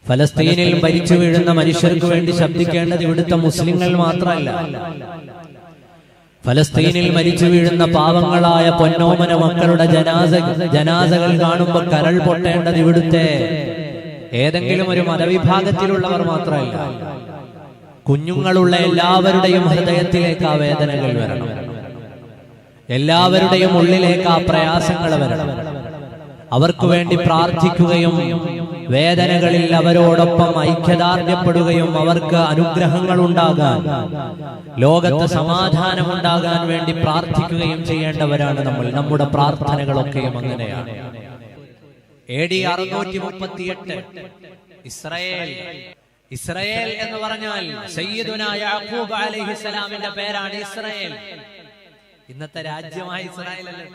ഫലസ്തീനിൽ മരിച്ചു വീഴുന്ന മനുഷ്യർക്ക് വേണ്ടി ശബ്ദിക്കേണ്ടത് ഇവിടുത്തെ മുസ്ലിങ്ങൾ മാത്രമല്ല. ഫലസ്തീനിൽ മരിച്ചു വീഴുന്ന പാവങ്ങളായ പൊന്നോമന മക്കളുടെ ജനാസകൾ കാണുമ്പോൾ കരൾ പൊട്ടേണ്ടത് ഇവിടുത്തെ ഏതെങ്കിലും ഒരു മതവിഭാഗത്തിലുള്ളവർ മാത്രമല്ല. കുഞ്ഞുങ്ങളുള്ള എല്ലാവരുടെയും ഹൃദയത്തിലേക്ക് ആ വേദനകൾ വരണം, എല്ലാവരുടെയും ഉള്ളിലേക്ക് ആ പ്രയാസങ്ങൾ വരണം. അവർക്ക് വേണ്ടി പ്രാർത്ഥിക്കുകയും വേദനകളിൽ അവരോടൊപ്പം ഐക്യദാർഢ്യപ്പെടുകയും അവർക്ക് അനുഗ്രഹങ്ങൾ ഉണ്ടാകാൻ, ലോകത്ത് സമാധാനമുണ്ടാകാൻ വേണ്ടി പ്രാർത്ഥിക്കുകയും ചെയ്യേണ്ടവരാണ് നമ്മൾ. നമ്മുടെ പ്രാർത്ഥനകളൊക്കെയും അങ്ങനെയാണ്. AD 638 ഇസ്രായേൽ എന്ന് പറഞ്ഞാൽ സയ്യിദുനാ യാക്കൂബ് അലൈഹിസ്സലാമിന്റെ പേരാണ് ഇസ്രായേൽ. ഇന്നത്തെ രാജ്യമായ ഇസ്രായേൽ അല്ലേ?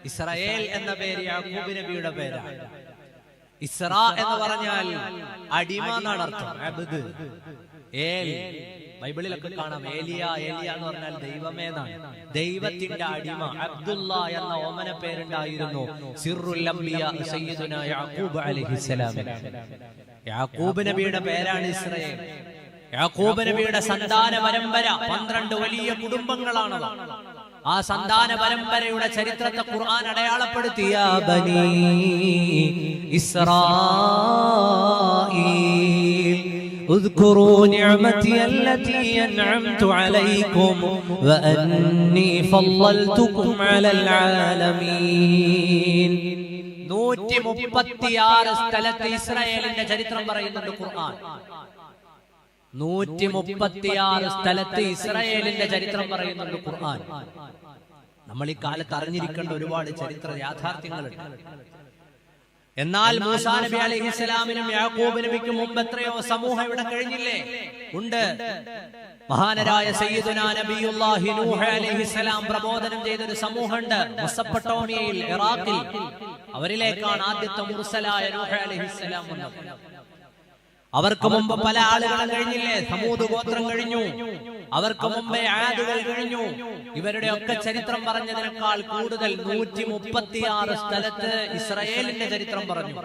ഇസ്രായേൽ എന്ന പേര് യാക്കൂബ് നബിയുടെ പേരാണ്. ഇസ്ര എന്ന് പറഞ്ഞാൽ അടിമ എന്നാണ് അർത്ഥം. അബ്ദ്, ബൈബിളിലൊക്കെ കാണാം ഏലിയ എന്ന് പറഞ്ഞാൽ ദൈവമേ എന്നാണ്. ദൈവത്തിന്റെ അടിമ. അബ്ദുള്ള എന്ന ഓമന പേരുണ്ടായിരുന്നു സിറുൽ അംബിയ സയ്യിദുനാ യാക്കൂബ് അലൈഹിസ്സലാമിന്. യാക്കൂബ് നബിയുടെ പേരാണ് ഇസ്രായേൽ. യാക്കൂബ് നബിയുടെ സന്താന പരമ്പര 12 വലിയ കുടുംബങ്ങളാണ്. ആ സന്താന പരമ്പരയുടെ ചരിത്രത്തെ ഖുർആൻ അടയാളപ്പെടുത്തി. യാ ബനീ ഇസ്രായീൽ ഉദ്കുറൂ നിഅമതി അല്ലതി അൻഅംതു അലൈക്കും വഅന്നി ഫളൽതുകും അലൽ ആലമീൻ. 136 സ്ഥലത്ത് ഇസ്രായേലിന്റെ ചരിത്രം പറയുന്നുണ്ട് ഖുർആൻ. 136 സ്ഥലത്ത് ഇസ്രായേലിന്റെ ചരിത്രം പറയുന്നുണ്ട് ഖുർആൻ. നമ്മൾ ഈ കാലത്ത് അറിഞ്ഞിരിക്കേണ്ട ഒരുപാട് ചരിത്ര യാഥാർത്ഥ്യങ്ങളുണ്ട്. എന്നാൽ മൂസാ നബി അലൈഹിസ്സലാമിനും യാക്കൂബ് നബിക്കും മുമ്പ് എത്രയോ സമൂഹം ഇവിടെ കഴിഞ്ഞില്ലേ? ഉണ്ട്. മഹാനരായ സയ്യിദുനാ നബിയുല്ലാഹി നൂഹ് അലൈഹിസ്സലാം പ്രബോധനം ചെയ്തൊരു സമൂഹമുണ്ട് മെസൊപ്പൊട്ടേമിയയിൽ, ഇറാഖിൽ. അവരിലേക്കാണ് ആദ്യത്തെ മുർസലായ നൂഹ് അലൈഹിസ്സലാം വന്നത്. അവർക്ക് മുമ്പ് പല ആളുകളും കഴിഞ്ഞില്ലേ? സമൂദ് ഗോത്രം കഴിഞ്ഞു, അവർക്ക് മുമ്പേ ആദുകൾ കഴിഞ്ഞു. ഇവരുടെ ഒക്കെ ചരിത്രം പറഞ്ഞതിനേക്കാൾ കൂടുതൽ 136 സ്ഥലത്ത് ഇസ്രായേലിന്റെ ചരിത്രം പറഞ്ഞു.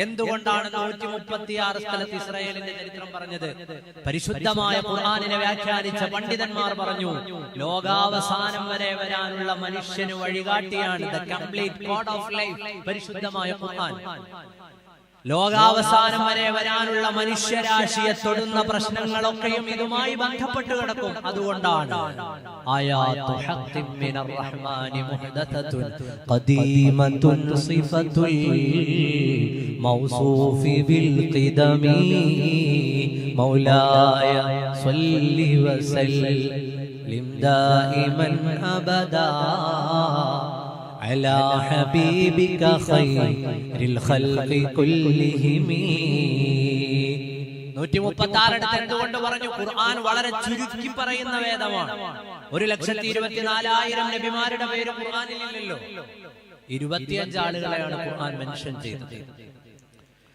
എന്തുകൊണ്ടാണ് 136 സ്ഥലത്ത് ഇസ്രായേലിന്റെ ചരിത്രം പറഞ്ഞത്? പരിശുദ്ധമായ ഖുർആനിനെ വ്യാഖ്യാനിച്ച പണ്ഡിതന്മാർ പറഞ്ഞു, ലോകാവസാനം വരെ വരാനുള്ള മനുഷ്യന് വഴികാട്ടിയാണ് the complete code of life പരിശുദ്ധമായ ഖുർആൻ. ലോകാവസാനം വരെ വരാനുള്ള മനുഷ്യരാശിയെ തൊടുന്ന പ്രശ്നങ്ങളൊക്കെയും ഇതുമായി ബന്ധപ്പെട്ട് കിടക്കും. അതുകൊണ്ടാണ് ആയാതു ഹഖ്ഖിൻ മിനർ റഹ്മാനി മുഹ്ദസതുൻ ഖദീമതുൻ സിഫതുൽ മൗസൂഫി ബിൽ ഖിദമി മൗലായ സ്വല്ലി വസല്ലിം ദായിമൻ അബദാ അലാ ഹബീബിക ഖൈറിൽ ഖൽഖി കുല്ലിഹിം. 136 എന്തുകൊണ്ട് പറഞ്ഞു? ഖുർആൻ വളരെ ചുരുക്കി പറയുന്ന വേദമാണ്. 1,24,000 നബിമാരുടെ പേര് ഖുർആനിലില്ലല്ലോ. 25 ആളുകളെയാണ് ഖുർആൻ മെൻഷൻ ചെയ്തത്.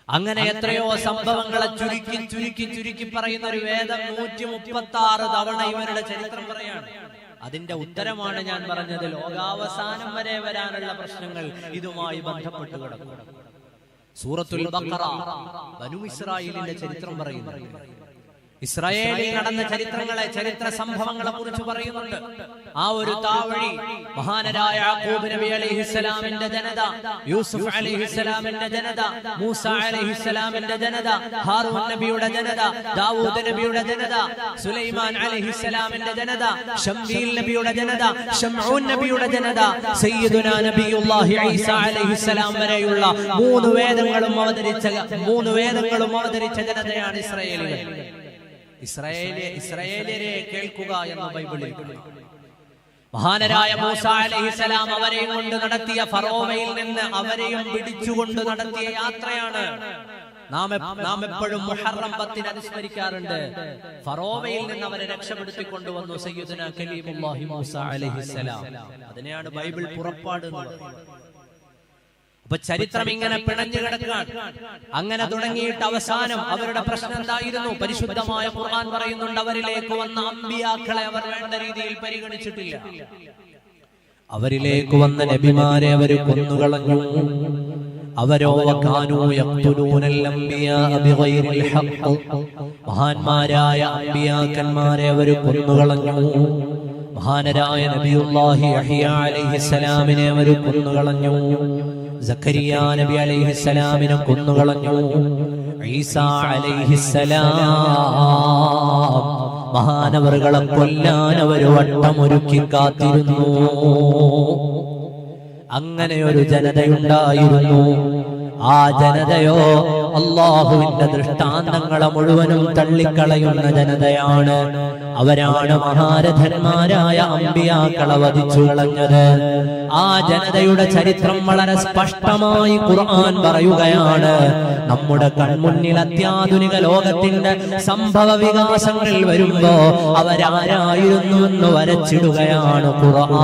അങ്ങനെ എത്രയോ സംഭവങ്ങളെ ചുരുക്കി ചുരുക്കി ചുരുക്കി പറയുന്ന ഒരു വേദം 136 തവണ ഇവരുടെ ചരിത്രം പറയാണ്. അതിന്റെ ഉത്തരമാണ് ഞാൻ പറഞ്ഞത്. ലോകാവസാനം വരെ വരാനുള്ള പ്രശ്നങ്ങൾ ഇതുമായി ബന്ധപ്പെട്ട് കിടക്കും. സൂറത്തുൽ ബഖറ ബനൂ ഇസ്രായേലിന്റെ ചരിത്രം പറയുന്നു. ഇസ്രായേലിൽ നടന്ന ചരിത്രങ്ങളെ, ചരിത്ര സംഭവങ്ങളെ കുറിച്ച് പറയുന്നുണ്ട്. ആ ഒരു താവഴി മഹാനരായ യാക്കൂബ് നബി അലൈഹിസ്സലാമിന്റെ ജനത, യൂസുഫ് അലൈഹിസ്സലാമിന്റെ ജനത, മൂസ അലൈഹിസ്സലാമിന്റെ ജനത, ഹാറൂൻ നബിയുടെ ജനത, ദാവൂദ് നബിയുടെ ജനത, സുലൈമാൻ അലൈഹിസ്സലാമിന്റെ ജനത, ശംവീൽ നബിയുടെ ജനത, ശംഊൻ നബിയുടെ ജനത, സയ്യിദുനാ നബിയുല്ലാഹി ഈസ അലൈഹിസ്സലാം വരെയുള്ള 3 വേദങ്ങളും അവതരിച്ച ജനതയാണ് ഇസ്രായേലികൾ. ഇസ്രായേലിയരെ കേൾക്കുക എന്ന് ബൈബിളിൽ. മഹാനരായ മൂസ അലൈഹിസ്സലാം അവരെയും കൊണ്ട് നടത്തിയ ഫറോവയിൽ നിന്ന് അവരെയും പിടിച്ചുകൊണ്ട് നടത്തിയ യാത്രയാണ്. നാം എപ്പോഴും മുഹറം 10 അനുസ്മരിക്കാറുണ്ട്. ഫറോവയിൽ നിന്ന് അവരെ രക്ഷപ്പെടുത്തിക്കൊണ്ടുവന്നു സയ്യിദുനാ കലീമുല്ലാഹി മൂസ അലൈഹിസ്സലാം. അതിനെയാണ് ബൈബിൾ പുറപ്പാട് എന്ന് പറയുന്നത്. അപ്പൊ ചരിത്രം ഇങ്ങനെ പിണഞ്ഞു കിടക്കാൻ. അങ്ങനെ തുടങ്ങിയിട്ട് അവസാനം അവരുടെ പ്രശ്നം എന്തായിരുന്നു? പരിശുദ്ധമായ ഖുർആൻ പറയുന്നുണ്ട്, അവരിലേക്ക് വന്ന അമ്പിയാക്കളെ അവർ വേണ്ട രീതിയിൽ പരിഗണിച്ചിട്ടില്ല. അവരിലേക്ക് വന്ന നബിമാരെ അവർ കൊന്നുകളഞ്ഞു. അവരോ വകാനൂ യഖ്തുലൂനൽ അംബിയാ ബിഗൈറിൽ ഹഖ്, മഹാന്മാരായ അംബിയാക്കന്മാരെ അവർ കൊന്നുകളഞ്ഞു. മഹാനരായ നബിയുല്ലാഹി യഹ്യ അലൈഹിസ്സലാമിനെ അവർ കൊന്നുകളഞ്ഞു. സക്കരിയ നബി അലൈഹിസ്സലാമിനെ കൊന്നുകളഞ്ഞു. ഈസാ അലൈഹിസ്സലാം മഹാനവറുകളെ കൊല്ലാൻ അവർ വട്ടമൊരുക്കി കാത്തിരുന്നു. അങ്ങനെ ഒരു ജനതയുണ്ടായിരുന്നു. ആ ജനതയോ അല്ലാഹുവിന്റെ ദൃഷ്ടാന്തങ്ങളെ മുഴുവനും തള്ളിക്കളയുന്ന ജനതയാണ്. അവരാണ് മഹാരഥന്മാരായ അമ്പിയാക്കളെ വധിച്ചു കളഞ്ഞത്. ആ ജനതയുടെ ചരിത്രം വളരെ സ്പഷ്ടമായി ഖുർആൻ പറയുകയാണ്. നമ്മുടെ കൺമുന്നിൽ അത്യാധുനിക ലോകത്തിന്റെ സംഭവ വികാസങ്ങൾ വരുമ്പോ അവരാരായിരുന്നു എന്ന് വരച്ചിടുകയാണ് ഖുർആൻ.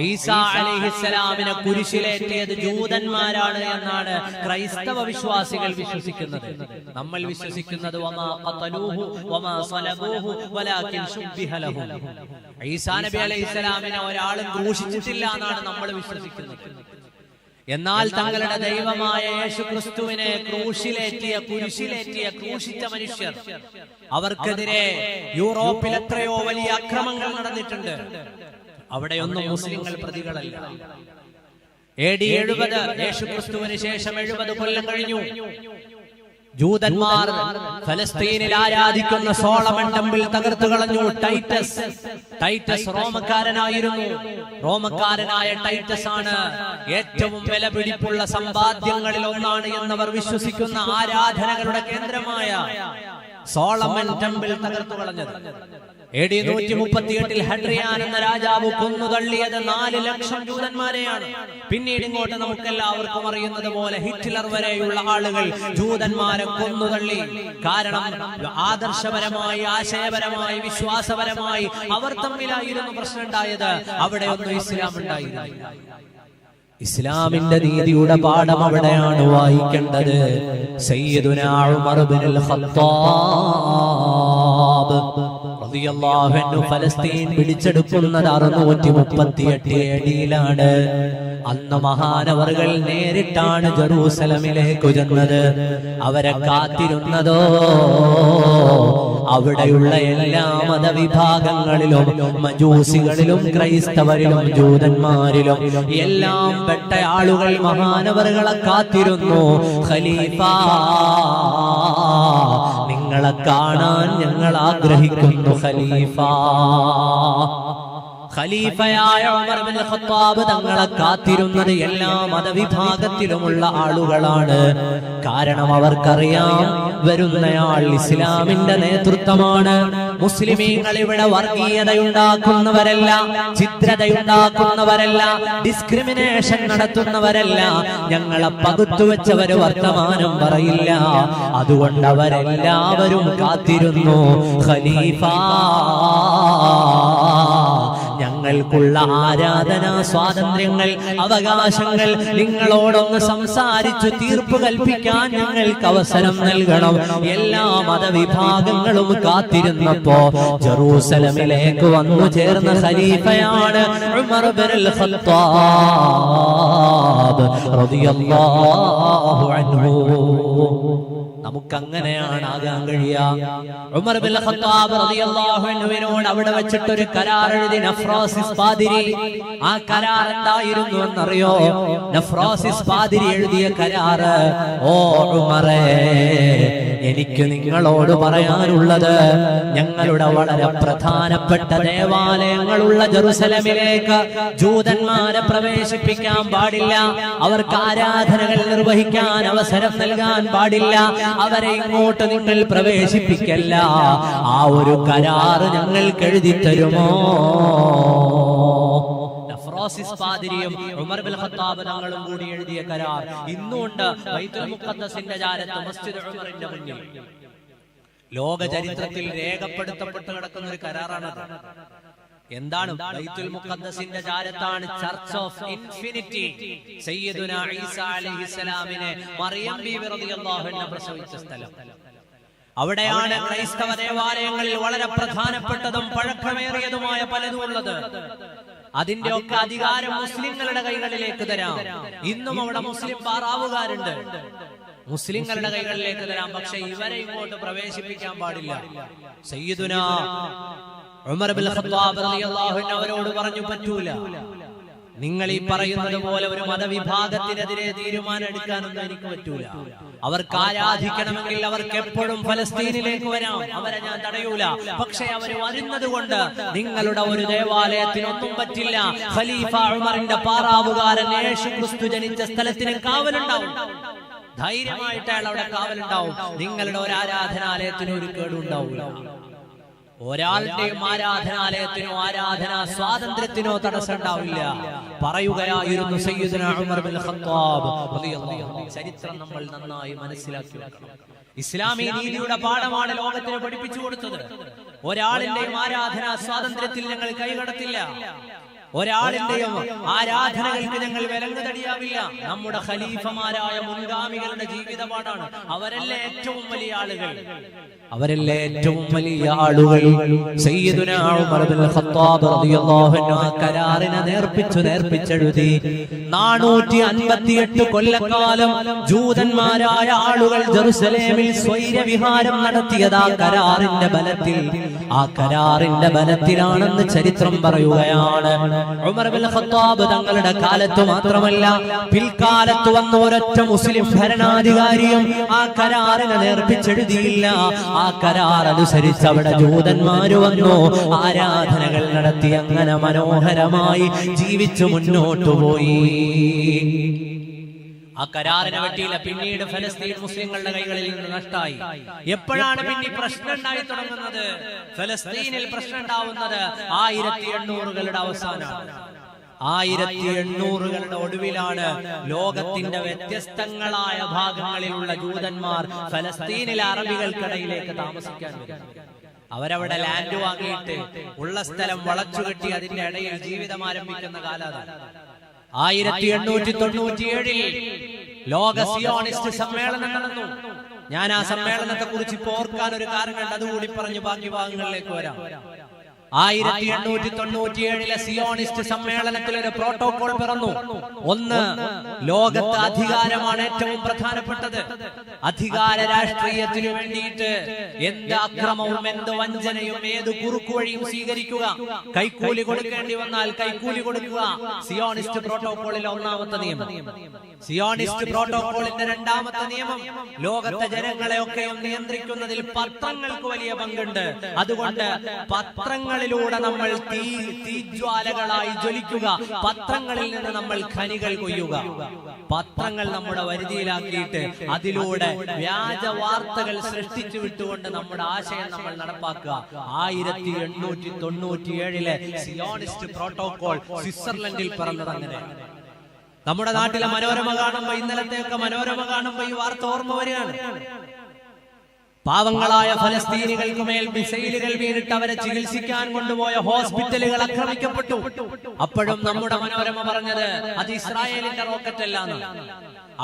ഈസാ അലൈഹിസ്സലാമിനെ കുരിശിലേറ്റിയത് ജൂതന്മാരാണ് എന്നാണ് ക്രൈസ്തവ വിശ്വാസികൾ വിശ്വസിക്കുന്നത്. നമ്മൾ വിശ്വസിക്കുന്നത് വമാ ഖതലൂഹു വമാ സലബൂഹു വലാകിൻ ശുബ്ബിഹ ലഹു. ഈസാ നബി അലൈഹിസ്സലാമിനെ ഒരാളും ക്രൂശിച്ചിട്ടില്ല എന്നാണ് നമ്മൾ വിശ്വസിക്കുന്നത്. എന്നാൽ തങ്ങളുടെ ദൈവമായ യേശുക്രിസ്തുവിനെ കുരിശിലേറ്റിയ ക്രൂശിച്ച മനുഷ്യർ, അവർക്കെതിരെ യൂറോപ്പിൽ എത്രയോ വലിയ അക്രമങ്ങൾ നടന്നിട്ടുണ്ട്. അവിടെയൊന്നും മുസ്ലിങ്ങൾ പ്രതികളല്ല. AD 70 യേശുക്രിസ്തുവിന് ശേഷം 70 കൊല്ലം കഴിഞ്ഞു. ജൂതന്മാർ ഫലസ്തീനിൽ ആരാധിക്കുന്ന സോളമൻ ടെമ്പിൾ തകർത്തു കളഞ്ഞു. ടൈറ്റസ് റോമക്കാരനായിരുന്നു. റോമക്കാരനായ ടൈറ്റസ് ആണ് ഏറ്റവും വിലപിടിപ്പുള്ള സമ്പാദ്യങ്ങളിൽ ഒന്നാണ് എന്നവർ വിശ്വസിക്കുന്ന ആരാധനകളുടെ കേന്ദ്രമായ സോളമൻ ടെമ്പിൾ തകർത്തു കളഞ്ഞത്. AD 138 ഹഡ്രിയാൻ എന്ന രാജാവ് കൊന്നുതള്ളിയത് 4 ലക്ഷം ജൂതന്മാരെയാണ്. പിന്നീട് ഇങ്ങോട്ട് നമുക്കെല്ലാവർക്കും അറിയുന്നത് പോലെ ഹിറ്റ്ലർ വരെയുള്ള ആളുകൾ ജൂതന്മാരെ കൊന്നുതള്ളി. കാരണം ആദർശപരമായി, ആശയപരമായി, വിശ്വാസപരമായി അവർ തമ്മിലായിരുന്നു പ്രശ്നം ഉണ്ടായത്. അവിടെയൊന്നും ഇസ്ലാം ഉണ്ടായിരുന്നില്ല. ഇസ്ലാമിന്റെ നീതിയുടെ പാഠം അവിടെയാണ് വായിക്കേണ്ടത്. സയ്യിദുനാ ഉമർ ഇബ്നുൽ ഖത്താബ് റളിയല്ലാഹു അൻഹു ഫലസ്തീൻ പിടിച്ചെടുക്കുന്നത് 638 AD-യിലാണ്. അന്ന് മഹാനവറുകൾ നേരിട്ടാണ് ജെറൂസലമിലേക്ക് ചെന്നത്. അവരെ കാത്തിരുന്നതോ അവിടെയുള്ള എല്ലാ മതവിഭാഗങ്ങളിലും, മജൂസികളിലും, ക്രൈസ്തവരിലും, ജൂതന്മാരിലും എല്ലാം പെട്ട ആളുകൾ മഹാനവറുകളെ കാത്തിരുന്നു. ഖലീഫ, നിങ്ങളെ കാണാൻ ഞങ്ങൾ ആഗ്രഹിക്കുന്നു ഖലീഫ. ഖലീഫയായ ഉമർ ഇബ്നുൽ ഖത്താബ് തങ്ങളെ കാത്തിരുന്നത് എല്ലാ മതവിഭാഗത്തിലുമുള്ള ആളുകളാണ്. കാരണം അവർക്കറിയാം വരുന്നയാൾ ഇസ്ലാമിന്റെ നേതൃത്വമാണ്. മുസ്ലിമീങ്ങൾ ഇവിടെ വർഗീയതയുണ്ടാക്കുന്നവരല്ല, ചിത്രതയുണ്ടാക്കുന്നവരല്ല, ഡിസ്ക്രിമിനേഷൻ നടത്തുന്നവരല്ല. ഞങ്ങളെ പകുത്തുവെച്ചവര് വർത്തമാനം പറയില്ല. അതുകൊണ്ട് അവരെല്ലാവരും കാത്തിരുന്നു. ഖലീഫ, ഞങ്ങൾക്കുള്ള ആരാധനാ സ്വാതന്ത്ര്യങ്ങൾ, അവകാശങ്ങൾ നിങ്ങളോടൊന്ന് സംസാരിച്ചു തീർപ്പ് കൽപ്പിക്കാൻ ഞങ്ങൾക്ക് അവസരം നൽകണം. എല്ലാ മതവിഭാഗങ്ങളും കാത്തിരുന്നപ്പോ ജെറൂസലമിലേക്ക് വന്നു ചേർന്ന ഖലീഫയാണ് ഉമർ ഇബ്നുൽ ഖത്താബ് റളിയല്ലാഹു അൻഹു. നമുക്കങ്ങനെയാണ് ആകാൻ കഴിയുക. ഉമർ ഇബ്നുൽ ഖത്താബ് റളിയല്ലാഹു അൻഹുവിനോട് അവിടെ വെച്ചിട്ട് ഒരു കരാർ എഴുതി നഫ്രാസിസ് പാതിരി. ആ കരാർ എന്തായിരുന്നു എന്നറിയോ? നഫ്രാസിസ് പാതിരി എഴുതിയ കരാർ, ഓ ഉമറേ, എനിക്ക് നിങ്ങളോട് പറയാനുള്ളത്, ഞങ്ങളുടെ വളരെ പ്രധാനപ്പെട്ട ദേവാലയങ്ങളുള്ള ജെറുസലമിലേക്ക് ജൂതന്മാരെ പ്രവേശിപ്പിക്കാൻ പാടില്ല. അവർക്ക് ആരാധനകൾ നിർവഹിക്കാൻ അവസരം നൽകാൻ പാടില്ല. അവരെ ഇങ്ങോട്ട് നിങ്ങൾ പ്രവേശിപ്പിക്കല്ല. ആ ഒരു കരാർ ഞങ്ങൾക്ക് എഴുതി തരുമോ? നഫ്രാസിസ് പാതിരിയും ഉമർ ഇബ്നുൽ ഖത്താബ് തങ്ങളും കൂടി എഴുതിയ കരാർ ഇന്നുണ്ട് ബൈത്തുൽ മുഖദ്ദസിന്റെ ചാരത്ത് മസ്ജിദ് ഉമറിന്റെ മുന്നിൽ. ലോക ചരിത്രത്തിൽ രേഖപ്പെടുത്തപ്പെട്ട് കിടക്കുന്ന ഒരു കരാറാണത്. എന്താണ്? ബൈത്തുൽ മുഖദ്ദസിന്റെ ചാരത്താണ് ചർച്ച് ഓഫ് ഇൻഫിനിറ്റി. സയ്യിദുനാ ഈസാ അലൈഹിസ്സലാമിനെ മറിയം ബീവി റളിയല്ലാഹു അൻഹ പ്രസവിച്ച സ്ഥലം. അവിടെയാണ് ക്രൈസ്തവ ദേവാലയങ്ങളിൽ വളരെ പ്രധാനപ്പെട്ടതും പഴക്കമേറിയതുമായ പലതും ഉള്ളത്. അതിന്റെ ഒക്കെ അധികാരം മുസ്ലിങ്ങളുടെ കൈകളിലേക്ക് തരാം. ഇന്നും അവിടെ മുസ്ലിം പാറാവുകാരുണ്ട്, മുസ്ലിങ്ങളുടെ കൈകളിലേക്ക് തരാം. പക്ഷെ ഇവരെ ഇങ്ങോട്ട് പ്രവേശിപ്പിക്കാൻ പാടില്ല. സയ്യിദുനാ ഉമർ ഇബ്നുൽ ഖത്താബ് റളിയല്ലാഹു അൻഹു അവരോട് പറഞ്ഞു, പറ്റൂല. നിങ്ങൾ ഈ പറയുന്നത് പോലെ ഒരു മതവിഭാഗത്തിനെതിരെ തീരുമാനം എടുക്കാനൊന്നും എനിക്ക് പറ്റൂല. അവർക്ക് ആരാധിക്കണമെങ്കിൽ അവർക്ക് എപ്പോഴും ഫലസ്തീനിലേക്ക് വരാം, അവരെ ഞാൻ തടയൂല. പക്ഷെ അവർ വരുന്നത് കൊണ്ട് നിങ്ങളുടെ ഒരു ദേവാലയത്തിനൊന്നും പറ്റില്ല. ഖലീഫ ഉമറിന്റെ പാറാവുകാരൻ യേശു ക്രിസ്തു ജനിച്ച സ്ഥലത്തിന് കാവലുണ്ടാവും, ധൈര്യമായിട്ട് അയാൾ അവിടെ കാവലുണ്ടാവും. നിങ്ങളുടെ ഒരു ആരാധനാലയത്തിനും ഒരു കേടുണ്ടാവില്ല. ഒരാളുടെയും ആരാധനാലയത്തിനോ ആരാധനാ സ്വാതന്ത്ര്യത്തിനോ തടസ്സം ഉണ്ടാവില്ല പറയുകയായിരുന്നു സയ്യിദുനാ ഉമർ ഇബ്നുൽ ഖത്താബ് റളിയല്ലാഹു അൻഹു. ചരിത്രം നമ്മൾ നന്നായി മനസ്സിലാക്കി വെക്കണം. ഇസ്ലാമി നീതിയുടെ പാഠമാണ് ലോകത്തിന് പഠിപ്പിച്ചു കൊടുത്തത്. ഒരാളിന്റെയും ആരാധനാ സ്വാതന്ത്ര്യത്തിൽ ഞങ്ങൾ കൈകടത്തില്ല, ഒരാളിന്റെയും ആരാധനകൾക്ക് ഞങ്ങൾ വിലങ്ങുതടിയാവില്ല. നമ്മുടെ ഖലീഫമാരായ മുൻഗാമികളുടെ ജീവിതപാടാണ്. അവരല്ലേ ഏറ്റവും വലിയ ആളുകൾ, അവരല്ലേ ഏറ്റവും വലിയ ആളുകൾ. സയ്യിദുനാ ഉമർ ഇബ്നുൽ ഖത്താബ് റളിയല്ലാഹു അൻഹു കരാറിനെ നേർപ്പിച്ചെഴുതി. 458 കൊല്ലക്കാലം ജൂതന്മാരായ ആളുകൾ ജെറുസലേമിൽ സ്വൈരവിഹാരം നടത്തിയത് ആ കരാറിന്റെ ബലത്തിൽ. ആ കരാറിന്റെ ബലത്തിലാണെന്ന് ചരിത്രം പറയുകയാണ്. ഉമർ ഇബ്നുൽ ഖത്താബ് തങ്ങളുടെ കാലത്ത് മാത്രമല്ല, പിൽക്കാലത്ത് വന്ന ഒരൊറ്റ മുസ്ലിം ഭരണാധികാരിയും ആ കരാറിനെ നേർപ്പിച്ചെഴുതിയില്ല. ആ കരാർ അനുസരിച്ച് അവിടെ ജൂതന്മാര് വന്നു, ആരാധനകൾ നടത്തി, അങ്ങനെ മനോഹരമായി ജീവിച്ചു മുന്നോട്ടു പോയി. ആ കരാറിനെ പറ്റിയില്ല. പിന്നീട് ഫലസ്തീൻ മുസ്ലിങ്ങളുടെ കൈകളിൽ നിന്ന് നഷ്ടമായി. എപ്പോഴാണ് പിന്നെ പ്രശ്നം ഉണ്ടായി തുടങ്ങുന്നത്? ഫലസ്തീനിൽ പ്രശ്നം ഉണ്ടാവുന്നത് 1800കളുടെ അവസാനമാണ്. 1800കളുടെ ഒടുവിലാണ് ലോകത്തിന്റെ വ്യത്യസ്തങ്ങളായ ഭാഗങ്ങളിലുള്ള ജൂതന്മാർ ഫലസ്തീനിലെ അറബികൾക്കിടയിലേക്ക് താമസിക്കാൻ വരുന്നത്. അവരവിടെ ലാൻഡ് വാങ്ങിയിട്ട് ഉള്ള സ്ഥലം വളച്ചുകെട്ടി അതിന്റെ ഇടയിൽ ജീവിതം ആരംഭിക്കുന്ന കാലമാണ്. 1897 ലോക സിയോണിസ്റ്റ് സമ്മേളനം നടന്നു. ഞാൻ ആ സമ്മേളനത്തെ കുറിച്ച് ഇപ്പോൾ ഓർക്കാൻ ഒരു കാരണമുണ്ട്, അതുകൂടി പറഞ്ഞു ബാക്കി ഭാഗങ്ങളിലേക്ക് വരാം. 1897 സിയോണിസ്റ്റ് സമ്മേളനത്തിൽ ഒരു പ്രോട്ടോകോൾ പിറന്നു. ഒന്ന്, ലോകത്ത് അധികാരമാണ് ഏറ്റവും പ്രധാനപ്പെട്ടത്. അധികാര രാഷ്ട്രീയത്തിനു വേണ്ടിയിട്ട് എന്ത് അക്രമവും എന്ത് വഞ്ചനയും ഏത് കുറുക്കുവഴിയും സ്വീകരിക്കുക, കൈക്കൂലി കൊടുക്കേണ്ടി വന്നാൽ കൈക്കൂലി കൊടുക്കുക. സിയോണിസ്റ്റ് പ്രോട്ടോകോളിലെ ഒന്നാമത്തെ നിയമം. സിയോണിസ്റ്റ് പ്രോട്ടോകോളിന്റെ രണ്ടാമത്തെ നിയമം, ലോകത്തെ ജനങ്ങളെയൊക്കെയും നിയന്ത്രിക്കുന്നതിൽ പത്രങ്ങൾക്ക് വലിയ പങ്കുണ്ട്. അതുകൊണ്ട് പത്രങ്ങളിലൂടെ നമ്മൾ തീജ്വാലകളായി ജ്വലിക്കുക, പത്രങ്ങളിൽ നിന്ന് നമ്മൾ ഖനികൾ കൊയ്യുക. പത്രങ്ങൾ നമ്മുടെ വരുതിയിലാക്കിയിട്ട് അതിലൂടെ വ്യാജ വാർത്തകൾ സൃഷ്ടിച്ചു വിട്ടുകൊണ്ട് നമ്മുടെ ആശയം നമ്മൾ നടപ്പാക്കുക. 1897 സിയോണിസ്റ്റ് പ്രോട്ടോകോൾ സ്വിറ്റ്സർലൻഡിൽ പിറന്നത് അങ്ങനെ. നമ്മുടെ നാട്ടിലെ മനോരമ കാണുമ്പോ, ഇന്നലത്തെയൊക്കെ മനോരമ കാണുമ്പോ ഈ വാർത്ത ഓർമ്മ വരികയാണ്. പാവങ്ങളായ ഫലസ്തീനികൾക്ക് മേൽ മിസൈലുകൾ വീണിട്ട് അവരെ ചികിത്സിക്കാൻ കൊണ്ടുപോയ ഹോസ്പിറ്റലുകൾ ആക്രമിക്കപ്പെട്ടു. അപ്പോഴും നമ്മുടെ മനോരമ പറഞ്ഞത് അത് ഇസ്രായേലിന്റെ റോക്കറ്റ് അല്ലാന്ന്.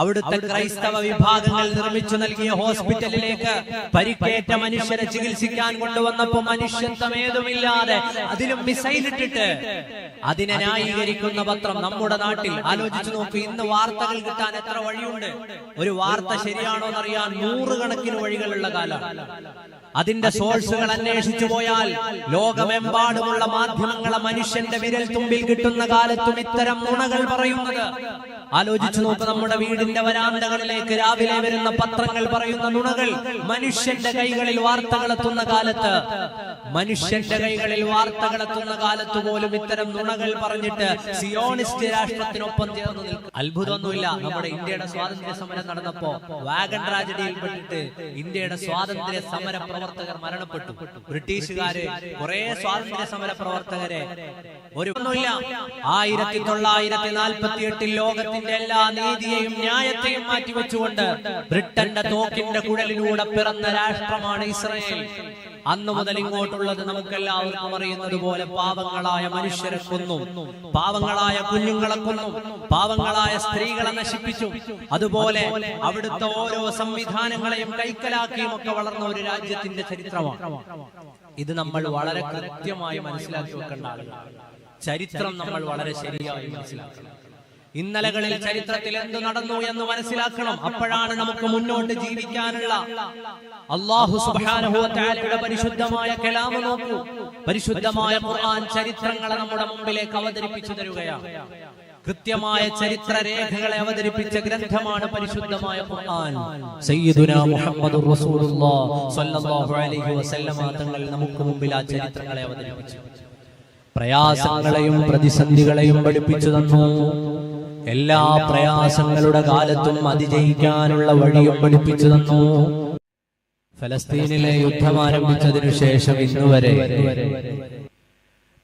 അവിടുത്തെ ക്രൈസ്തവ വിഭാഗങ്ങൾ നിർമ്മിച്ചു നൽകിയ ഹോസ്പിറ്റലിലേക്ക് പരിക്കേറ്റ മനുഷ്യരെ ചികിത്സിക്കാൻ കൊണ്ടുവന്നപ്പോ മനുഷ്യത്വമേതുമില്ലാതെ അതിലും മിസൈൽ ഇട്ടിട്ട് അതിനെ ന്യായീകരിക്കുന്ന പത്രം നമ്മുടെ നാട്ടിൽ. ആലോചിച്ചു നോക്ക്, ഇന്ന് വാർത്തകൾ കിട്ടാൻ എത്ര വഴിയുണ്ട്. ഒരു വാർത്ത ശരിയാണോ എന്നറിയാൻ 100 കണക്കിന് വഴികളുള്ള കാലം. അതിന്റെ സോഴ്സുകൾ അന്വേഷിച്ചു പോയാൽ ലോകമെമ്പാടുമുള്ള മാധ്യമങ്ങളെ മനുഷ്യന്റെ വിരൽ തുമ്പിൽ കിട്ടുന്ന കാലത്തും ഇത്തരം നുണകൾ പറയുന്നത്. ആലോചിച്ചു നോക്ക്, നമ്മുടെ വീടിന്റെ വരാന്തകളിലേക്ക് രാവിലെ വരുന്ന പത്രങ്ങൾ പറയുന്ന നുണകൾ. മനുഷ്യന്റെ കൈകളിൽ വാർത്തകളെത്തുന്ന കാലത്ത്, മനുഷ്യന്റെ കൈകളിൽ വാർത്തകളെത്തുന്ന കാലത്ത് പോലും ഇത്തരം നുണകൾ പറഞ്ഞിട്ട് സിയോണിസ്റ്റ് രാഷ്ട്രത്തിനൊപ്പം ചേർന്ന് നിൽക്കും. അത്ഭുതമൊന്നുമില്ല. നമ്മുടെ ഇന്ത്യയുടെ സ്വാതന്ത്ര്യ സമരം നടന്നപ്പോ വാഗൺ ട്രാജഡിയിൽപ്പെട്ടിട്ട് ഇന്ത്യയുടെ സ്വാതന്ത്ര്യ സമര പ്രവർത്തകർ മരണപ്പെട്ടു. ബ്രിട്ടീഷുകാര് കുറെ സ്വാതന്ത്ര്യ സമര പ്രവർത്തകരെ ഒന്നുമില്ല. 1948 ലോകത്തിന്റെ എല്ലാ നീതിയെയും ന്യായത്തെയും മാറ്റിവെച്ചുകൊണ്ട് ബ്രിട്ടന്റെ തോക്കിന്റെ കുഴലിലൂടെ പിറന്ന രാഷ്ട്രമാണ് ഇസ്രായേൽ. അന്നു മുതൽ ഇങ്ങോട്ടുള്ളത് നമുക്കെല്ലാവർക്കും അറിയുന്നത് പോലെ പാവങ്ങളായ മനുഷ്യരെ കൊന്നു, പാവങ്ങളായ കുഞ്ഞുങ്ങളെ കൊന്നു, പാവങ്ങളായ സ്ത്രീകളെ നശിപ്പിച്ചു. അതുപോലെ അവിടുത്തെ ഓരോ സംവിധാനങ്ങളെയും കൈക്കലാക്കിയും ഒക്കെ വളർന്ന ഒരു രാജ്യത്തിന്റെ ചരിത്രമാണ് ഇത്. നമ്മൾ വളരെ കൃത്യമായി മനസ്സിലാക്കി വെക്കേണ്ട ആളുകൾ. ചരിത്രം നമ്മൾ വളരെ ശരിയായി മനസ്സിലാക്കണം. ഇന്നലകളിൽ ചരിത്രത്തിൽ എന്ത് നടന്നു എന്ന് മനസ്സിലാക്കണം. അപ്പോഴാണ് നമുക്ക് മുന്നോട്ട് ജീവിക്കാനുള്ള അല്ലാഹു സുബ്ഹാനഹു വ തആലയുടെ പരിശുദ്ധമായ കലാം നോക്കൂ. പരിശുദ്ധമായ ഖുർആൻ ചരിത്രങ്ങളെ നമ്മുടെ മുമ്പിലേക്ക് അവതരിപ്പിച്ചു തരുകയാണ്. കൃത്യമായ ചരിത്ര രേഖകളെ അവതരിപ്പിച്ച ഗ്രന്ഥമാണ് പരിശുദ്ധമായ ഖുർആൻ. സയ്യിദുനാ മുഹമ്മദുർ റസൂലുള്ളാഹി സ്വല്ലല്ലാഹു അലൈഹി വസല്ലമ തങ്ങൾ നമുക്ക് മുമ്പിൽ ആ ചരിത്രങ്ങളെ അവതരിപ്പിച്ചു. പ്രയാസങ്ങളെയും പ്രതിസന്ധികളെയും പഠിപ്പിച്ചു തന്നു. എല്ലാ പ്രയാസങ്ങളുടെ കാലത്തും അതിജയിക്കാനുള്ള വഴിയും പഠിപ്പിച്ചു തന്നു. ഫലസ്തീനിലെ യുദ്ധം ആരംഭിച്ചതിനു ശേഷം ഇന്നുവരെ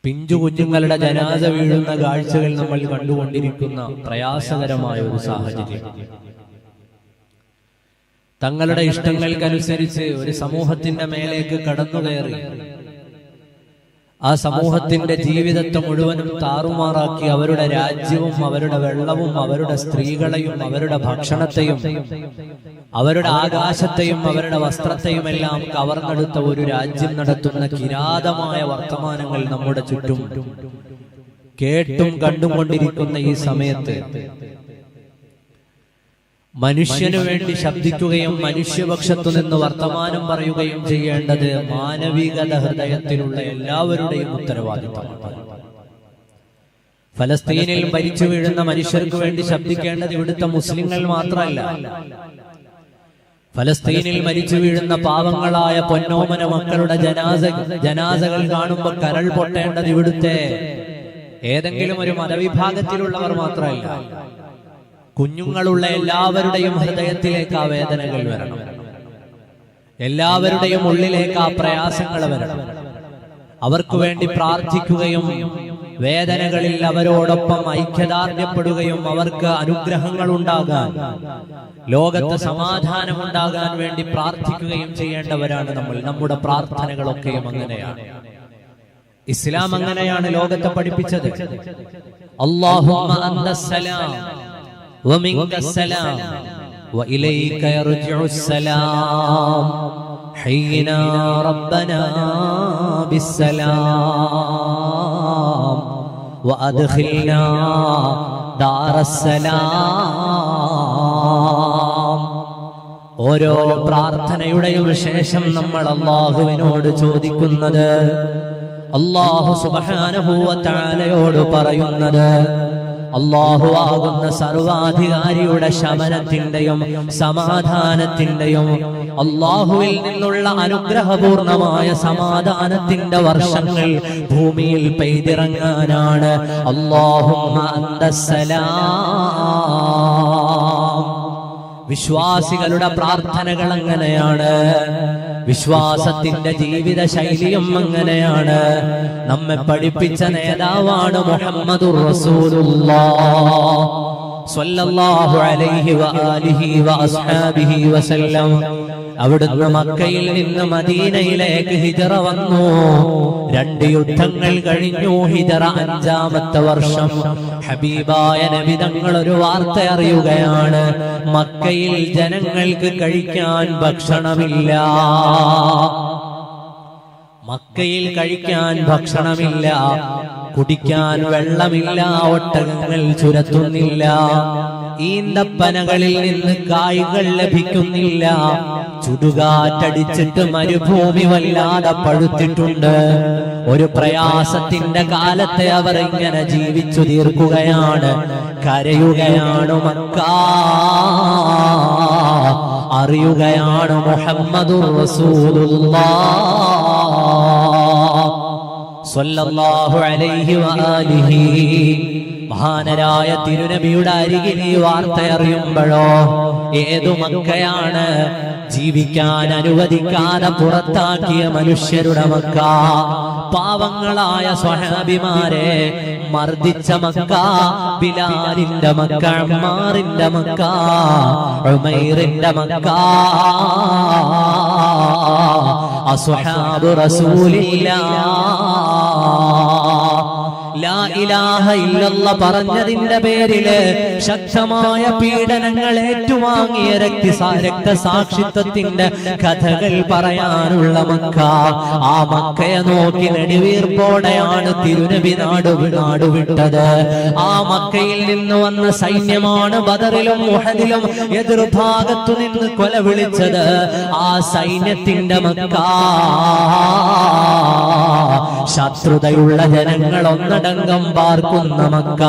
പിഞ്ചു കുഞ്ഞുങ്ങളുടെ ജനാസ വീഴുന്ന കാഴ്ചകൾ നമ്മൾ കണ്ടുകൊണ്ടിരിക്കുന്ന പ്രയാസകരമായ ഒരു സാഹചര്യം. തങ്ങളുടെ ഇഷ്ടങ്ങൾക്കനുസരിച്ച് ഒരു സമൂഹത്തിന്റെ മേലേക്ക് കടന്നുകയറി ആ സമൂഹത്തിന്റെ ജീവിതത്തെ മുഴുവനും താറുമാറാക്കി അവരുടെ രാജ്യവും അവരുടെ വെള്ളവും അവരുടെ സ്ത്രീകളെയും അവരുടെ ഭക്ഷണത്തെയും അവരുടെ ആകാശത്തെയും അവരുടെ വസ്ത്രത്തെയും എല്ലാം കവർന്നെടുത്ത ഒരു രാജ്യം നടത്തുന്ന കിരാതമായ വർത്തമാനങ്ങൾ നമ്മുടെ ചുറ്റും കേട്ടും കണ്ടുകൊണ്ടിരിക്കുന്ന ഈ സമയത്ത് മനുഷ്യനു വേണ്ടി ശബ്ദിക്കുകയും മനുഷ്യപക്ഷത്തു നിന്ന് വർത്തമാനം പറയുകയും ചെയ്യേണ്ടത് മാനവികത ഹൃദയത്തിലുള്ള എല്ലാവരുടെയും ഉത്തരവാദിത്തമാണ്. ഫലസ്തീനിൽ മരിച്ചു വീഴുന്ന മനുഷ്യർക്ക് വേണ്ടി ശബ്ദിക്കേണ്ടത് ഇവിടുത്തെ മുസ്ലിങ്ങൾ മാത്രമല്ല. ഫലസ്തീനിൽ മരിച്ചു വീഴുന്ന പാവങ്ങളായ പൊന്നോമന മക്കളുടെ ജനാസകൾ കാണുമ്പോൾ കരൾ പൊട്ടേണ്ടത് ഇവിടുത്തെ ഏതെങ്കിലും ഒരു മതവിഭാഗത്തിലുള്ളവർ മാത്രമല്ല. കുഞ്ഞുങ്ങളുള്ള എല്ലാവരുടെയും ഹൃദയത്തിലേക്ക് ആ വേദനകൾ വരണം. എല്ലാവരുടെയും ഉള്ളിലേക്ക് ആ പ്രയാസങ്ങൾ വരണം. അവർക്ക് വേണ്ടി പ്രാർത്ഥിക്കുകയും വേദനകളിൽ അവരോടൊപ്പം ഐക്യദാർഢ്യപ്പെടുകയും അവർക്ക് അനുഗ്രഹങ്ങൾ ഉണ്ടാകാൻ, ലോകത്ത് സമാധാനം ഉണ്ടാകാൻ വേണ്ടി പ്രാർത്ഥിക്കുകയും ചെയ്യേണ്ടവരാണ് നമ്മൾ. നമ്മുടെ പ്രാർത്ഥനകളൊക്കെയും അങ്ങനെയാണ്. ഇസ്ലാം അങ്ങനെയാണ് ലോകത്തെ പഠിപ്പിച്ചത്. അല്ലാഹുമ്മ അന്തസ്സലാം ومنك السلام وإليك يرجع السلام حينا ربنا بالسلام وأدخلنا دار السلام. ഓരോ പ്രാർത്ഥനയുടെയും ശേഷം നമ്മൾ അല്ലാഹുവിനോട് ചോദിക്കുന്നത്, അല്ലാഹു സുബ്ഹാനഹു വ തആലയോട് പറയുന്നത്, അല്ലാഹു ആകുന്ന സർവാധികാരിയുടെ ശമനത്തിന്റെയും സമാധാനത്തിന്റെയും അല്ലാഹുവിൽ നിന്നുള്ള അനുഗ്രഹപൂർണമായ സമാധാനത്തിന്റെ വർഷങ്ങൾ ഭൂമിയിൽ പെയ്തിറങ്ങാനാണ്. അല്ലാഹുമ്മ അന്തസ്സലാം. വിശ്വാസികളുടെ പ്രാർത്ഥനകൾ അങ്ങനെയാണ്. വിശ്വാസത്തിന്റെ ജീവിത ശൈലിയും അങ്ങനെയാണ്. നമ്മെ പഠിപ്പിച്ച നേതാവാണ് മുഹമ്മദുർ റസൂലുള്ളാഹ് സ്വല്ലല്ലാഹു അലൈഹി വആലിഹി വഅസ്ഹാബിഹി വസല്ലം. അവിടുന്ന് മക്കയിൽ നിന്ന് മദീനയിലേക്ക് ഹിജറ വന്നു. 2 യുദ്ധങ്ങൾ കഴിഞ്ഞു. ഹിജറ 5-ാമത്തെ വർഷം ഹബീബായ നബി തങ്ങൾ ഒരു വാർത്ത അറിയുകയാണ്. മക്കയിൽ ജനങ്ങൾക്ക് കഴിക്കാൻ ഭക്ഷണമില്ല. മക്കയിൽ കഴിക്കാൻ ഭക്ഷണമില്ല, കുടിക്കാൻ വെള്ളമില്ല, ഒട്ടകങ്ങൾ ചുരത്തുന്നില്ല, ഈന്തപ്പനകളിൽ നിന്ന് കായ്കൾ ലഭിക്കുന്നില്ല. ചുടുകാറ്റടിച്ചിട്ട് മരുഭൂമി വല്ലാതെ പഴുത്തിട്ടുണ്ട്. ഒരു പ്രയാസത്തിന്റെ കാലത്തെ അവർ ഇങ്ങനെ ജീവിച്ചു തീർക്കുകയാണ്. കരയുകയാണ് മക്ക, അറിയുകയാണ് മുഹമ്മദുർ റസൂലുള്ളാഹ് സ്വല്ലല്ലാഹു അലൈഹി വആലിഹി. മഹാനരായ തിരുനബിയുടെ അരികിൽ ഈ വാർത്ത അറിയുമ്പോഴോ ഏതു മക്കയാണ്? ജീവിക്കാൻ അനുവദിക്കാതെ പുറത്താക്കിയ മനുഷ്യരുടെ മക്ക, പാവങ്ങളായ സ്വഹാബിമാരെ മർദിച്ച മക്ക, ബിലാലിന്റെ മക്ക, അമ്മാറിന്റെ മക്ക, ഉമൈറിന്റെ മക്ക, അസ്ഹാബു റസൂലില്ലാഹ്. ലാ ഇലാഹ ഇല്ലല്ലാഹ് പറഞ്ഞതിന്റെ പേരില് ശക്തമായ പീഡനങ്ങൾ ഏറ്റുവാങ്ങിയ രക്തസാക്ഷിത്വത്തിന്റെ കഥകൾ പറയാനുള്ള മക്ക. ആ മക്കയെ നോക്കി നെടുവീർപ്പോടെയാണ് തിരുനബി നാടുവിട്ടത്. ആ മക്കയിൽ നിന്ന് വന്ന സൈന്യമാണ് ബദറിലും ഉഹദിലും എതിർഭാഗത്തു നിന്ന് കൊല വിളിച്ചത്. ആ സൈന്യത്തിന്റെ മക്ക, ശത്രുതയുള്ള ജനങ്ങൾ ഒന്നടങ്കം പാർക്കുന്ന മക്ക.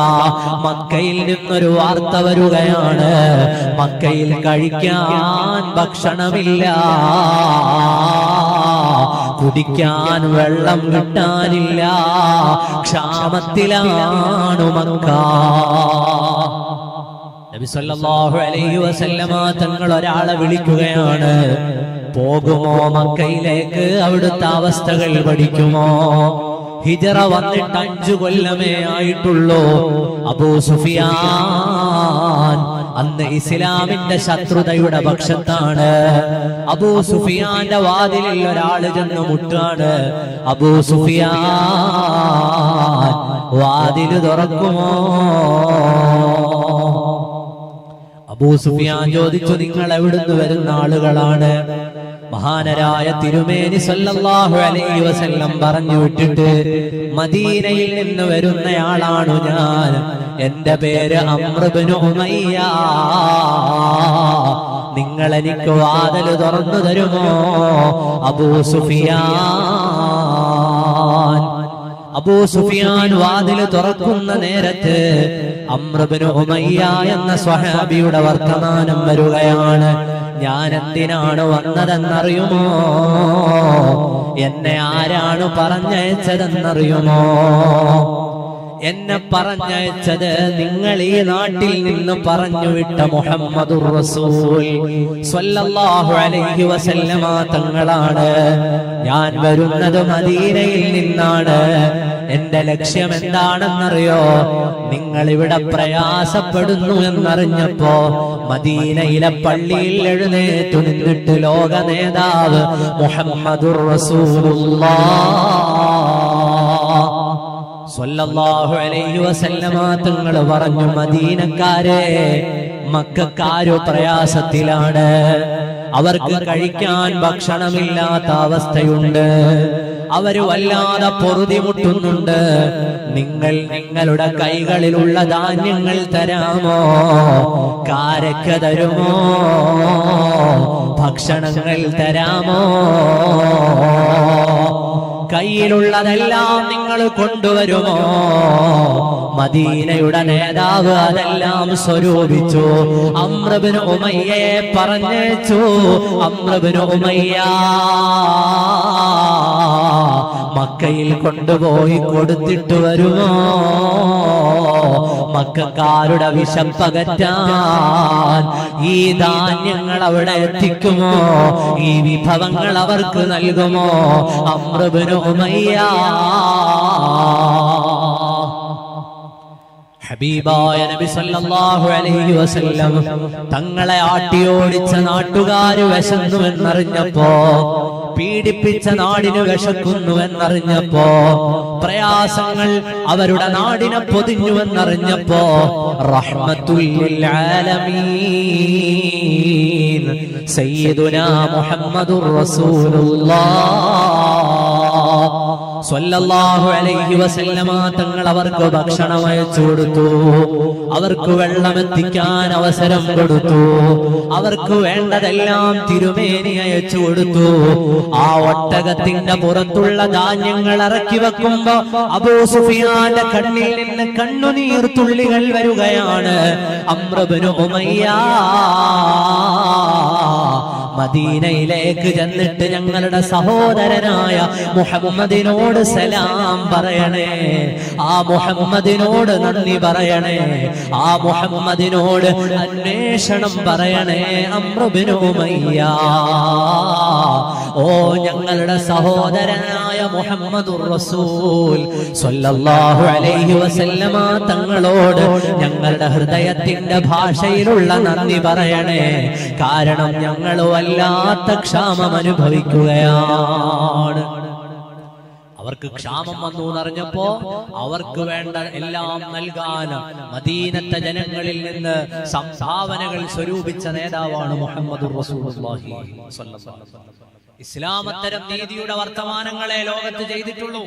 മക്കയിൽ നിന്നൊരു വാർത്ത വരുകയാണ്, മക്കയിൽ കഴിക്കാൻ ഭക്ഷണമില്ല, കുടിക്കാൻ വെള്ളം കിട്ടാനില്ല, ക്ഷാമത്തിലാണ് മക്ക. നബി സല്ലല്ലാഹു അലൈഹി വസല്ലമ തങ്ങൾ ഒരാളെ വിളിക്കുകയാണ്, പോകുമോ മക്കയിലേക്ക്, അവിടുത്തെ അവസ്ഥകൾ പഠിക്കുമോ? ഹിജറ വന്നിട്ട് 5 കൊല്ലമേ ആയിട്ടുള്ളൂ. അബൂ സുഫിയാൻ അന്ന് ഇസ്ലാമിന്റെ ശത്രുതയുടെ പക്ഷത്താണ്. അബൂ സുഫിയാന്റെ വാതിലിൽ ഒരാള് ചെന്ന് മുട്ടാണ്. അബൂ സുഫിയാൻ വാതില് തുറക്കുമോ? അബൂ സുഫിയാൻ ചോദിച്ചു, നിങ്ങൾ എവിടുന്ന് വരുന്ന ആളുകളാണ്? മഹാനരായ തിരുമേനി സല്ലല്ലാഹു അലൈഹി വസല്ലം പറഞ്ഞു വിട്ടിട്ട്, മദീനയിൽ നിന്ന് വരുന്നയാളാണു ഞാൻ, എന്റെ പേര് അംർ ഇബ്നു ഉമയ്യ, നിങ്ങൾ എനിക്ക് വാതിൽ തുറന്നു തരുമോ? അബൂ സുഫിയാൻ വാതിൽ തുറക്കുന്ന നേരത്ത് അംർ ഇബ്നു ഉമയ്യ എന്ന സ്വഹാബിയുടെ വർത്തമാനം വരികയാണ്. ഞാൻ എന്തിനാണ് വന്നതെന്നറിയുമോ? എന്നെ ആരാണ് പറഞ്ഞയച്ചതെന്നറിയുമോ? എന്നെ പറഞ്ഞയച്ചത് നിങ്ങൾ ഈ നാട്ടിൽ നിന്ന് പറഞ്ഞു വിട്ട മുഹമ്മദുർ റസൂൽ സ്വല്ലല്ലാഹു അലൈഹി വസല്ലമ തങ്ങളാണ്. ഞാൻ വരുന്നത് മദീനയിൽ നിന്നാണ്. എന്റെ ലക്ഷ്യം എന്താണെന്നറിയോ? നിങ്ങൾ ഇവിടെ പ്രയാസപ്പെടുന്നു എന്നറിഞ്ഞപ്പോ മദീനയിലെ പള്ളിയിൽ എഴുന്നേറ്റു നിന്നിട്ട് ലോക നേതാവ് മുഹമ്മദുർ റസൂലുള്ളാഹ് സ്വല്ലല്ലാഹു അലൈഹി വസല്ലമ തങ്ങൾ പറഞ്ഞു, മദീനക്കാരെ, മക്കക്കാരോ പ്രയാസത്തിലാണ്, അവർക്ക് കഴിക്കാൻ ഭക്ഷണമില്ലാത്ത അവസ്ഥയുണ്ട്, അവര് വല്ലാതെ പൊറുതിമുട്ടുന്നുണ്ട്. നിങ്ങൾ നിങ്ങളുടെ കൈകളിലുള്ള ധാന്യങ്ങൾ തരാമോ? കാരക്ക തരുമോ? ഭക്ഷണങ്ങൾ തരാമോ? കയ്യിലുള്ളതെല്ലാം നിങ്ങൾ കൊണ്ടുവരുമോ? മദീനയുടെ നേതാവ് അതെല്ലാം സ്വരൂപിച്ചു. അംർ ഇബ്നു ഉമയ്യയെ പറഞ്ഞയച്ചു. അംർ ഇബ്നു ഉമയ്യ മക്കയിൽ കൊണ്ടുപോയി കൊടുത്തിട്ട് വരുമോ? മക്കക്കാരുടെ വിശപ്പകറ്റാൻ ഈ ധാന്യങ്ങൾ അവിടെ എത്തിക്കുമോ? ഈ വിഭവങ്ങൾ അവർക്ക് നൽകുമോ? അംർ ഇബ്നു ഉമയ്യ ഹബീബായ നബി സല്ലല്ലാഹു അലൈഹി വസല്ലം തങ്ങളെ ആട്ടിയോടിച്ച നാട്ടുകാര് വിശന്നുവെന്നറിഞ്ഞപ്പോ, പീഡിപ്പിച്ച നാടിന് വിശക്കുന്നുവെന്നറിഞ്ഞപ്പോ, പ്രയാസങ്ങൾ അവരുടെ നാടിനെ പൊതിഞ്ഞുവെന്നറിഞ്ഞപ്പോ, റഹ്മത്തുൽ ലിൽ ആലമീൻ സയ്യിദുനാ മുഹമ്മദുർ റസൂലുള്ളാഹ് സ്വല്ലല്ലാഹു അലൈഹി വസല്ലമ തങ്ങൾ അവർക്ക് ഭക്ഷണം അയച്ചു കൊടുത്തു. അവർക്ക് വെള്ളം എത്തിക്കാൻ അവസരം കൊടുത്തു. അവർക്ക് വേണ്ടതെല്ലാം തിരുമേനി അയച്ചു കൊടുത്തു. ആ ഒട്ടകത്തിന്റെ പുറത്തുള്ള ധാന്യങ്ങൾ ഇറക്കി വെക്കുമ്പോ അബൂ സുഫിയാന്റെ കണ്ണിൽ നിന്ന് കണ്ണുനീർ തുള്ളികൾ വരികയാണ്. അംർ ഇബ്നു ഉമയ്യ മദീനയിലേക്ക് ചെന്നിട്ട് ഞങ്ങളുടെ സഹോദരനായ മുഹമ്മദിനോട് സലാം പറയണേ, ആ മുഹമ്മദിനോട് നന്ദി പറയണേ, ആ മുഹമ്മദിനോട് അന്വേഷണം പറയണേ. അംർ ഇബ്നു ഉമയ്യ, ഓ ഞങ്ങളുടെ സഹോദരനായ മുഹമ്മദുർ റസൂൽ സ്വല്ലല്ലാഹു അലൈഹി വസല്ലമ തങ്ങളോട് ഞങ്ങളുടെ ഹൃദയത്തിന്റെ ഭാഷയിലുള്ള നന്ദി പറയണേ. കാരണം ഞങ്ങൾ വല്ലാത്ത ക്ഷാമം അനുഭവിക്കുകയാണ്. അവർക്ക് ക്ഷാമം വന്നു എന്നറിഞ്ഞപ്പോ അവർക്ക് വേണ്ട എല്ലാം നൽകാൻ മദീനത്തെ ജനങ്ങളിൽ നിന്ന് സംഭാവനകൾ സ്വരൂപിച്ച നേതാവാണ് മുഹമ്മദുർ റസൂലുള്ളാഹി സ്വല്ലല്ലാഹു അലൈഹി വസല്ലം. ഇസ്ലാം അത്തരം നീതിയുടെ വർത്തമാനങ്ങളെ ലോകത്ത് ചെയ്തിട്ടുള്ളൂ.